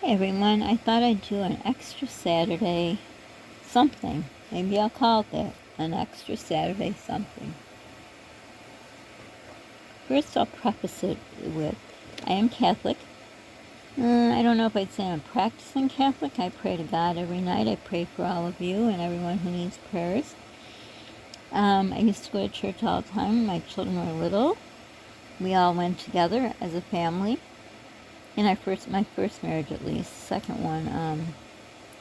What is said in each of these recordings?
Hey everyone, I thought I'd do an extra Saturday something. Maybe I'll call it that. An extra Saturday something. First, I'll preface it with I am Catholic. I don't know if I'd say I'm a practicing Catholic. I pray to God every night. I pray for all of you and everyone who needs prayers. I used to go to church all the time when my children were little. We all went together as a family. In my first marriage, at least. Second one,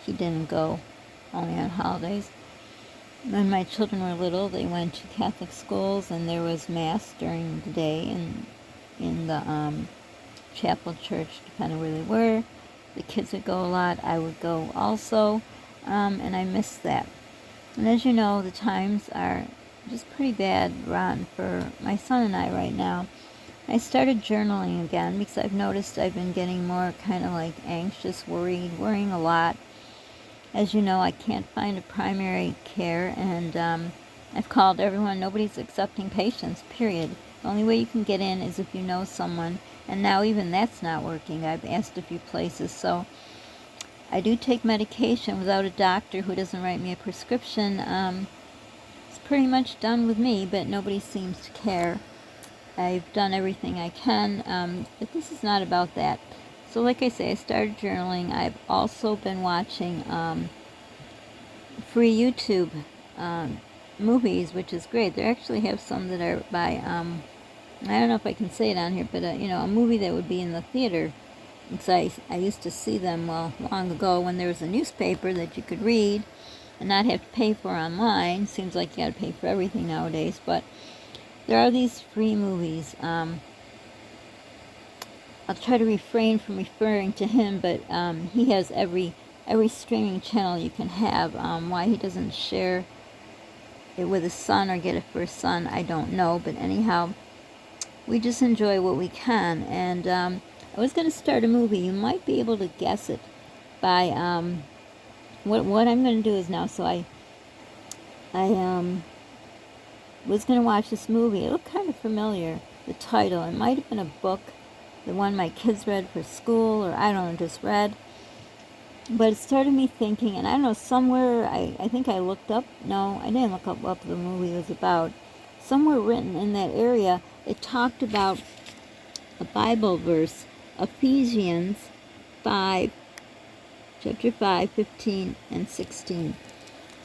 he didn't go, only on holidays. When my children were little, they went to Catholic schools, and there was Mass during the day in the chapel church, depending where they were. The kids would go a lot. I would go also, and I missed that. And as you know, the times are just pretty bad, rotten for my son and I right now. I started journaling again because I've noticed I've been getting more kind of like anxious, worrying a lot. As you know, I can't find a primary care, and I've called everyone. Nobody's accepting patients, period. The only way you can get in is if you know someone, and now even that's not working. I've asked a few places, so I do take medication without a doctor who doesn't write me a prescription. It's pretty much done with me, but nobody seems to care. I've done everything I can, but this is not about that. So like I say, I started journaling. I've also been watching free YouTube movies, which is great. They actually have some that are by, I don't know if I can say it on here, but a movie that would be in the theater. Because I used to see them, long ago when there was a newspaper that you could read and not have to pay for online. Seems like you got to pay for everything nowadays, but there are these free movies. I'll try to refrain from referring to him, but he has every streaming channel you can have. Why he doesn't share it with his son or get it for his son, I don't know. But anyhow, we just enjoy what we can. And I was going to start a movie. You might be able to guess it by what I'm going to do is now. So I was going to watch this movie. It looked kind of familiar, the title. It might have been a book, the one my kids read for school, or I don't know, just read. But it started me thinking, and I don't know, somewhere, I think I looked up, no, I didn't look up what the movie was about. Somewhere written in that area, it talked about a Bible verse, Ephesians 5, chapter 5, 15, and 16.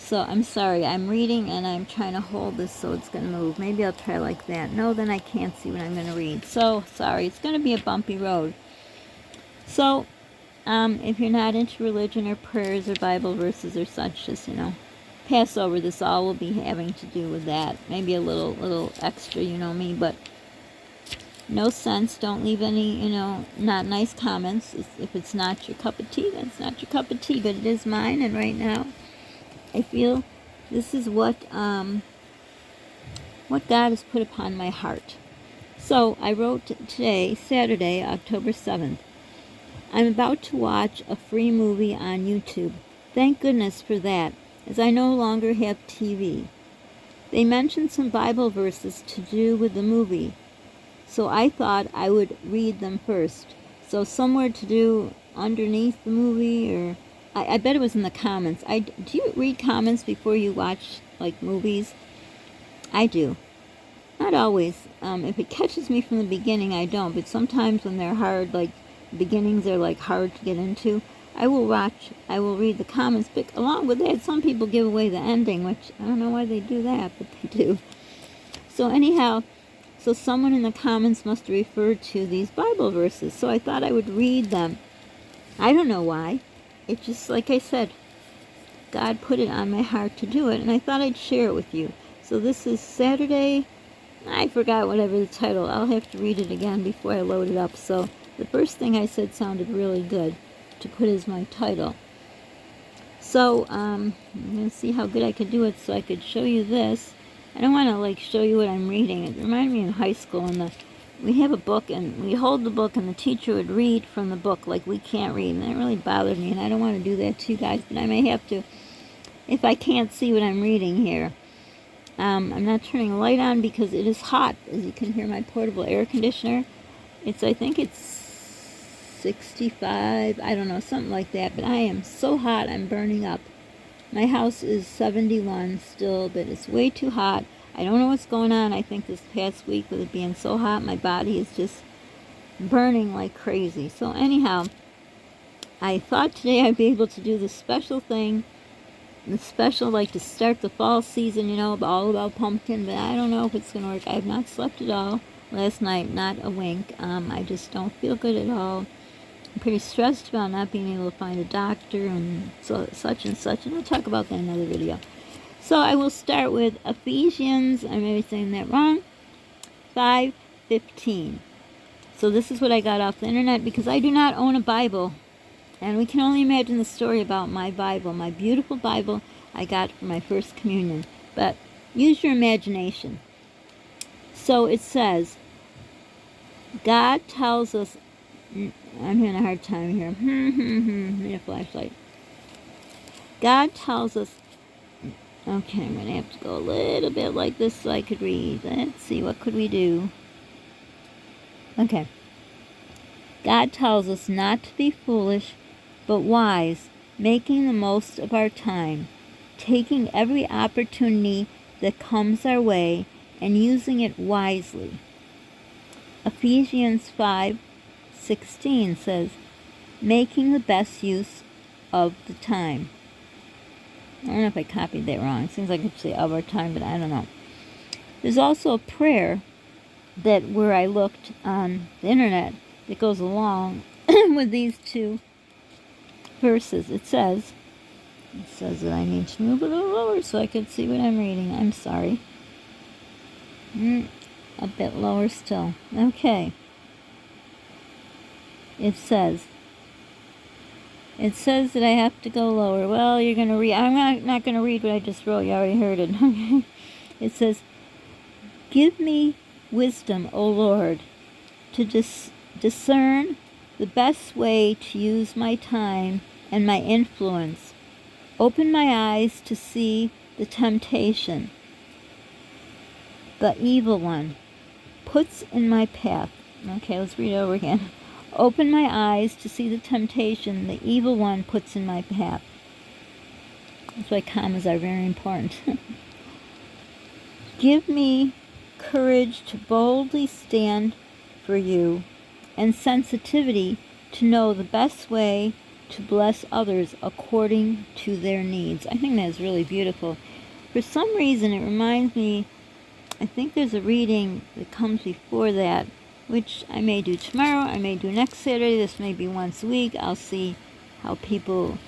So I'm sorry, I'm reading and I'm trying to hold this so it's going to move. Maybe I'll try like that. No, then I can't see what I'm going to read. So sorry, it's going to be a bumpy road. So if you're not into religion or prayers or Bible verses or such, just, pass over this. All will be having to do with that. Maybe a little extra, you know me, but no sense. Don't leave any, not nice comments. If it's not your cup of tea, then it's not your cup of tea, but it is mine, and right now I feel this is what God has put upon my heart. So I wrote today, Saturday, October 7th. I'm about to watch a free movie on YouTube. Thank goodness for that, as I no longer have TV. They mentioned some Bible verses to do with the movie, so I thought I would read them first. So somewhere to do underneath the movie, or I bet it was in the comments. Do you read comments before you watch, like, movies? I do. Not always. If it catches me from the beginning, I don't. But sometimes when they're hard, like, beginnings are, like, hard to get into, I will read the comments. But along with that, some people give away the ending, which I don't know why they do that, but they do. So anyhow, someone in the comments must refer to these Bible verses. So I thought I would read them. I don't know why. It just, like I said, God put it on my heart to do it, and I thought I'd share it with you. So this is Saturday. I forgot whatever the title. I'll have to read it again before I load it up. So the first thing I said sounded really good to put as my title. So I'm going to see how good I could do it so I could show you this. I don't want to, like, show you what I'm reading. It reminded me in high school, and we have a book, and we hold the book, and the teacher would read from the book like we can't read, and that really bothered me, and I don't want to do that to you guys, but I may have to if I can't see what I'm reading here. I'm not turning the light on because it is hot, as you can hear my portable air conditioner. I think it's 65, I don't know, something like that. But I am so hot, I'm burning up. My house is 71 still, but it's way too hot. I don't know what's going on. I think this past week with it being so hot, my body is just burning like crazy. So anyhow, I thought today I'd be able to do this special thing, the special like to start the fall season, all about pumpkin, but I don't know if it's going to work. I have not slept at all last night, not a wink. I just don't feel good at all. I'm pretty stressed about not being able to find a doctor and such and such, and I'll talk about that in another video. So I will start with Ephesians, I may be saying that wrong, 5:15. So this is what I got off the internet because I do not own a Bible. And we can only imagine the story about my Bible, my beautiful Bible I got for my first communion. But use your imagination. So it says, God tells us, I'm having a hard time here. Need a flashlight. God tells us, okay, I'm going to have to go a little bit like this so I could read. Let's see, what could we do? Okay. God tells us not to be foolish, but wise, making the most of our time, taking every opportunity that comes our way and using it wisely. Ephesians 5:16 says, making the best use of the time. I don't know if I copied that wrong. It seems like I could say of our time, but I don't know. There's also a prayer that where I looked on the internet that goes along with these two verses. It says that I need to move it a little lower so I can see what I'm reading. I'm sorry. A bit lower still. Okay. It says that I have to go lower. Well, you're going to read. I'm not going to read what I just wrote. You already heard it. It says, give me wisdom, O Lord, to discern the best way to use my time and my influence. Open my eyes to see the temptation the evil one puts in my path. Okay, let's read it over again. Open my eyes to see the temptation the evil one puts in my path. That's why commas are very important. Give me courage to boldly stand for you and sensitivity to know the best way to bless others according to their needs. I think that is really beautiful. For some reason, it reminds me, I think there's a reading that comes before that, which I may do tomorrow, I may do next Saturday, this may be once a week. I'll see how people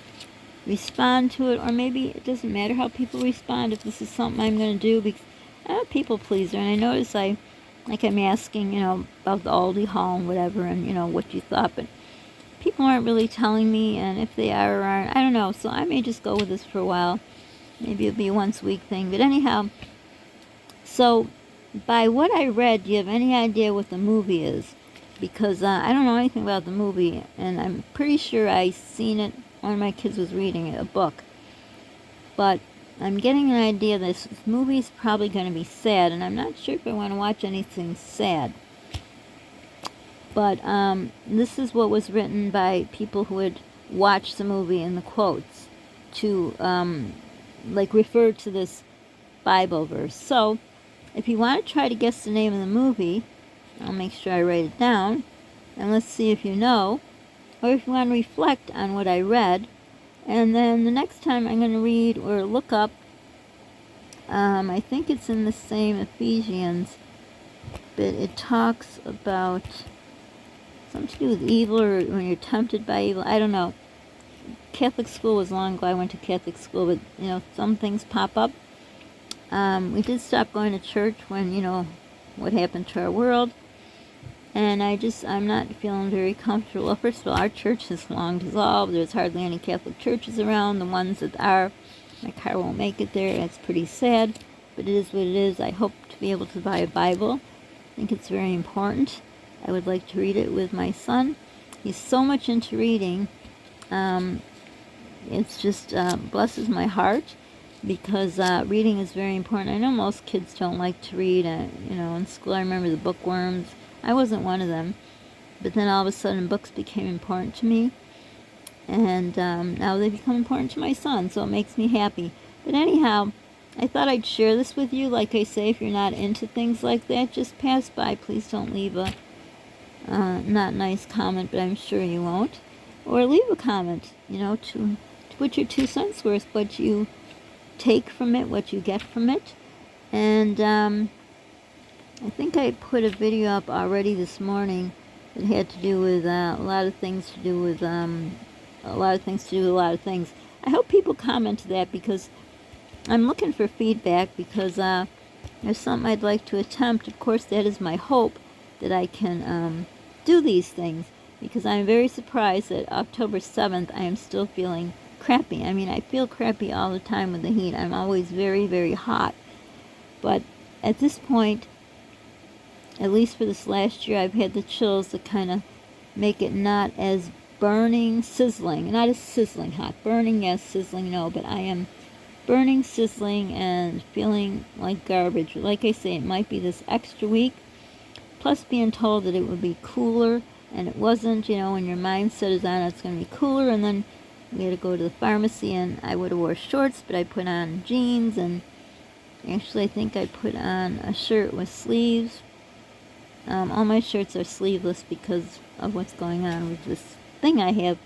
respond to it, or maybe it doesn't matter how people respond if this is something I'm going to do, because I'm a people pleaser, and I notice I'm asking, about the Aldi haul and whatever, and, what you thought, but people aren't really telling me, and if they are or aren't, I don't know, so I may just go with this for a while. Maybe it'll be a once a week thing, but anyhow, so by what I read, do you have any idea what the movie is? Because I don't know anything about the movie, and I'm pretty sure I seen it, one of my kids was reading it, a book, but I'm getting an idea this movie is probably going to be sad, and I'm not sure if I want to watch anything sad. But this is what was written by people who had watched the movie in the quotes to refer to this Bible verse. So if you want to try to guess the name of the movie, I'll make sure I write it down, and let's see if you know, or if you want to reflect on what I read. And then the next time I'm going to read or look up, I think it's in the same Ephesians, but it talks about something to do with evil, or when you're tempted by evil. I don't know. Catholic school was long ago. I went to Catholic school, but, some things pop up. We did stop going to church when, what happened to our world. And I'm not feeling very comfortable. Well, first of all, our church has long dissolved. There's hardly any Catholic churches around. The ones that are, my car won't make it there. It's pretty sad, but it is what it is. I hope to be able to buy a Bible. I think it's very important. I would like to read it with my son. He's so much into reading. It's just blesses my heart, because reading is very important. I know most kids don't like to read. In school I remember the bookworms. I wasn't one of them. But then all of a sudden books became important to me, and now they become important to my son, so it makes me happy. But anyhow, I thought I'd share this with you. Like I say, if you're not into things like that, just pass by. Please don't leave a not nice comment, but I'm sure you won't. Or leave a comment, to put your 2 cents worth, what you take from it, what you get from it. And I think I put a video up already this morning that had to do with a lot of things to do with a lot of things. I hope people comment to that, because I'm looking for feedback, because there's something I'd like to attempt. Of course, that is my hope, that I can do these things, because I'm very surprised that October 7th I am still feeling crappy. I mean, I feel crappy all the time with the heat. I'm always very, very hot. But at this point, at least for this last year, I've had the chills that kind of make it not as burning, sizzling. Not as sizzling hot. Burning, yes. Sizzling, no. But I am burning, sizzling, and feeling like garbage. Like I say, it might be this extra week, plus being told that it would be cooler, and it wasn't. When your mindset is on it's going to be cooler, and then we had to go to the pharmacy, and I would have wore shorts, but I put on jeans, and actually I think I put on a shirt with sleeves. All my shirts are sleeveless because of what's going on with this thing I have.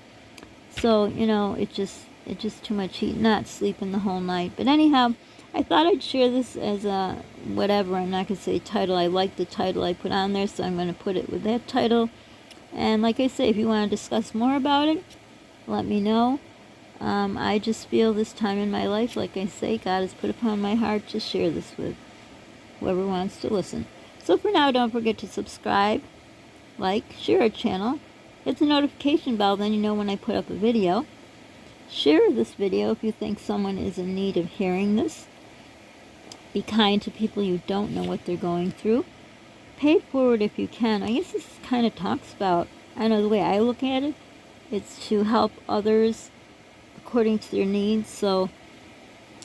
So, it's just too much heat, not sleeping the whole night. But anyhow, I thought I'd share this as a whatever. I'm not going to say title. I like the title I put on there, so I'm going to put it with that title. And like I say, if you want to discuss more about it, let me know. I just feel this time in my life, like I say, God has put upon my heart to share this with whoever wants to listen. So for now, don't forget to subscribe, like, share our channel. Hit the notification bell, then you know when I put up a video. Share this video if you think someone is in need of hearing this. Be kind to people you don't know what they're going through. Pay it forward if you can. I guess this kind of talks about, I don't know, the way I look at it, it's to help others according to their needs. So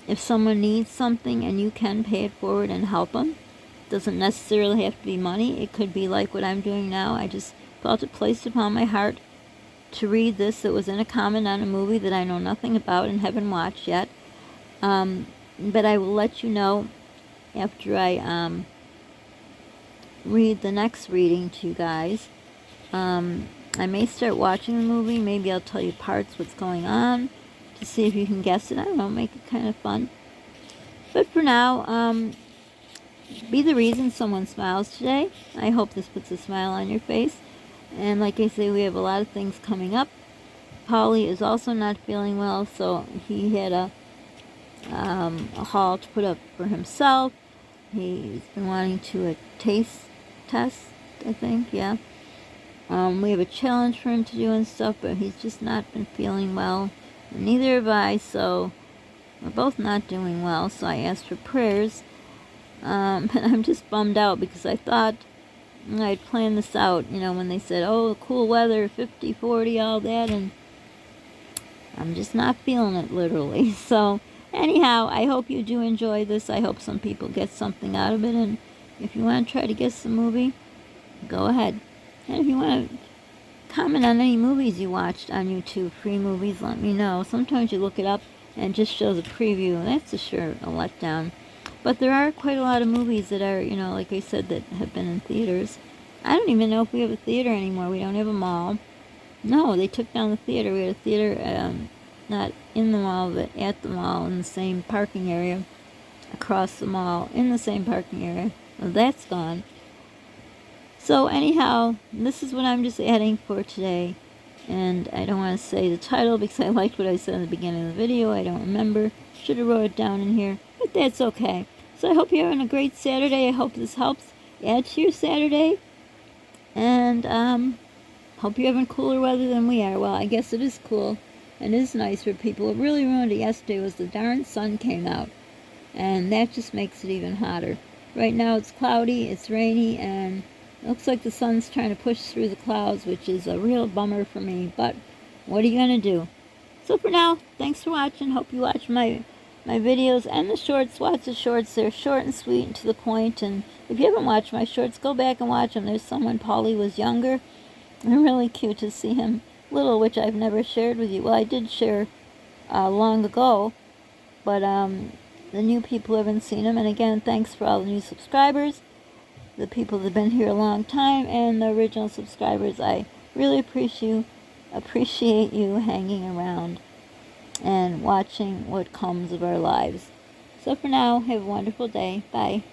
if someone needs something and you can pay it forward and help them, it doesn't necessarily have to be money. It could be like what I'm doing now. I just felt it placed upon my heart to read this. It was in a comment on a movie that I know nothing about and haven't watched yet. But I will let you know after I read the next reading to you guys. I may start watching the movie. Maybe I'll tell you parts, what's going on, to see if you can guess it. I don't know, make it kind of fun. But for now, be the reason someone smiles today. I hope this puts a smile on your face. And like I say, we have a lot of things coming up. Polly is also not feeling well, so he had a haul to put up for himself. He's been wanting to a taste test, I think, yeah. We have a challenge for him to do and stuff, but he's just not been feeling well. And neither have I, so we're both not doing well, so I asked for prayers. And I'm just bummed out because I thought I'd planned this out, when they said, oh, cool weather, 50, 40, all that, and I'm just not feeling it, literally. So anyhow, I hope you do enjoy this. I hope some people get something out of it, and if you want to try to guess the movie, go ahead. And if you want to comment on any movies you watched on YouTube, free movies, let me know. Sometimes you look it up and it just shows a preview, and that's a letdown. But there are quite a lot of movies that are, like I said, that have been in theaters. I don't even know if we have a theater anymore. We don't have a mall. No, they took down the theater. We had a theater, not in the mall, but at the mall, in the same parking area, across the mall, in the same parking area. Well, that's gone. So anyhow, this is what I'm just adding for today. And I don't want to say the title because I liked what I said in the beginning of the video. I don't remember. Should have wrote it down in here. But that's okay. So I hope you're having a great Saturday. I hope this helps add to your Saturday. And hope you're having cooler weather than we are. Well, I guess it is cool. And it is nice for people. What really ruined it yesterday was the darn sun came out. And that just makes it even hotter. Right now it's cloudy, it's rainy, and it looks like the sun's trying to push through the clouds, which is a real bummer for me. But what are you going to do? So for now, thanks for watching. Hope you watch my videos and the shorts. Watch the shorts. They're short and sweet and to the point. And if you haven't watched my shorts, go back and watch them. There's some when Polly was younger. And really cute to see him little, which I've never shared with you. Well, I did share long ago, but the new people haven't seen him. And again, thanks for all the new subscribers, the people that have been here a long time, and the original subscribers. I really appreciate you hanging around and watching what comes of our lives. So for now, have a wonderful day. Bye.